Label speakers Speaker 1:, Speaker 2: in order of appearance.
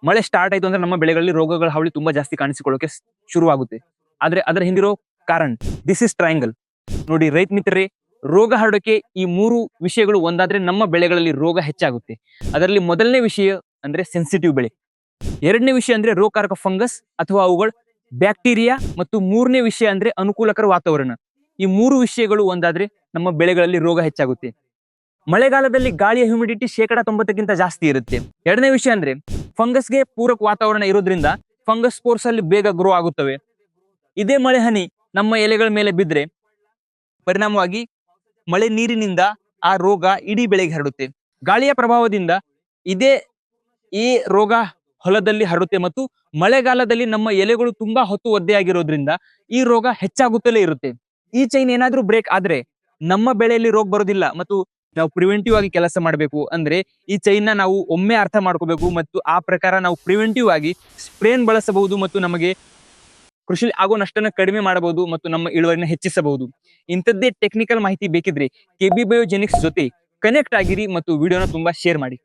Speaker 1: ಮಳೆ ಸ್ಟಾರ್ಟ್ ಆಯ್ತು ಅಂದ್ರೆ ನಮ್ಮ ಬೆಳೆಗಳಲ್ಲಿ ರೋಗಗಳ ಹಾವಳಿ ತುಂಬಾ ಜಾಸ್ತಿ ಕಾಣಿಸಿಕೊಳ್ಳೋಕೆ ಶುರುವಾಗುತ್ತೆ. ಆದ್ರೆ ಅದರ ಹಿಂದಿರೋ ಕಾರಣ ದಿಸ್ ಇಸ್ ಟ್ರಯಾಂಗಲ್. ನೋಡಿ ರೈತ ಮಿತ್ರರೇ, ರೋಗ ಹರಡೋಕೆ ಈ 3 ವಿಷಯಗಳು ಒಂದಾದ್ರೆ ನಮ್ಮ ಬೆಳೆಗಳಲ್ಲಿ ರೋಗ ಹೆಚ್ಚಾಗುತ್ತೆ. ಅದರಲ್ಲಿ ಮೊದಲನೇ ವಿಷಯ ಅಂದ್ರೆ ಸೆನ್ಸಿಟಿವ್ ಬೆಳೆ, ಎರಡನೇ ವಿಷಯ ಅಂದ್ರೆ ರೋಗಕಾರಕ ಫಂಗಸ್ ಅಥವಾ ಅವುಗಳ ಬ್ಯಾಕ್ಟೀರಿಯಾ, ಮತ್ತು ಮೂರನೇ ವಿಷಯ ಅಂದ್ರೆ ಅನುಕೂಲಕರ ವಾತಾವರಣ. ಈ 3 ವಿಷಯಗಳು ಒಂದಾದ್ರೆ ನಮ್ಮ ಬೆಳೆಗಳಲ್ಲಿ ರೋಗ ಹೆಚ್ಚಾಗುತ್ತೆ. ಮಳೆಗಾಲದಲ್ಲಿ ಗಾಳಿಯ ಹ್ಯೂಮಿಡಿಟಿ 90% ಜಾಸ್ತಿ ಇರುತ್ತೆ. ಎರಡನೇ ವಿಷಯ ಅಂದ್ರೆ ಫಂಗಸ್ಗೆ ಪೂರಕ ವಾತಾವರಣ ಇರೋದ್ರಿಂದ ಫಂಗಸ್ ಸ್ಪೋರ್ಸ್ ಅಲ್ಲಿ ಬೇಗ ಗ್ರೋ ಆಗುತ್ತವೆ. ಇದೇ ಮಳೆ ಹನಿ ನಮ್ಮ ಎಲೆಗಳ ಮೇಲೆ ಬಿದ್ರೆ ಪರಿಣಾಮವಾಗಿ ಮಳೆ ನೀರಿನಿಂದ ಆ ರೋಗ ಇಡೀ ಬೆಳೆಗೆ ಹರಡುತ್ತೆ. ಗಾಳಿಯ ಪ್ರಭಾವದಿಂದ ಈ ರೋಗ ಹೊಲದಲ್ಲಿ ಹರಡುತ್ತೆ ಮತ್ತು ಮಳೆಗಾಲದಲ್ಲಿ ನಮ್ಮ ಎಲೆಗಳು ತುಂಬಾ ಹೊತ್ತು ಒದ್ದೆಯಾಗಿರೋದ್ರಿಂದ ಈ ರೋಗ ಹೆಚ್ಚಾಗುತ್ತಲೇ ಇರುತ್ತೆ. ಈ ಚೈನ್ ಏನಾದ್ರೂ ಬ್ರೇಕ್ ಆದ್ರೆ ನಮ್ಮ ಬೆಳೆಯಲ್ಲಿ ರೋಗ ಬರೋದಿಲ್ಲ. ಮತ್ತು ನಾವು ಪ್ರಿವೆಂಟಿವ್ ಆಗಿ ಕೆಲಸ ಮಾಡಬೇಕು. ಅಂದ್ರೆ ಈ ಚೈನ್ ನ ನಾವು ಒಮ್ಮೆ ಅರ್ಥ ಮಾಡ್ಕೋಬೇಕು ಮತ್ತು ಆ ಪ್ರಕಾರ ನಾವು ಪ್ರಿವೆಂಟಿವ್ ಆಗಿ ಸ್ಪ್ರೇನ್ ಬಳಸಬಹುದು ಮತ್ತು ನಮಗೆ ಕೃಷಿ ಆಗೋ ನಷ್ಟನ ಕಡಿಮೆ ಮಾಡಬಹುದು ಮತ್ತು ನಮ್ಮ ಇಳುವರಿನ ಹೆಚ್ಚಿಸಬಹುದು. ಇಂಥದ್ದೇ ಟೆಕ್ನಿಕಲ್ ಮಾಹಿತಿ ಬೇಕಿದ್ರೆ KB ಬಯೋಜೆನಿಕ್ಸ್ ಜೊತೆ ಕನೆಕ್ಟ್ ಆಗಿರಿ ಮತ್ತು ವಿಡಿಯೋನ ತುಂಬಾ ಶೇರ್ ಮಾಡಿ.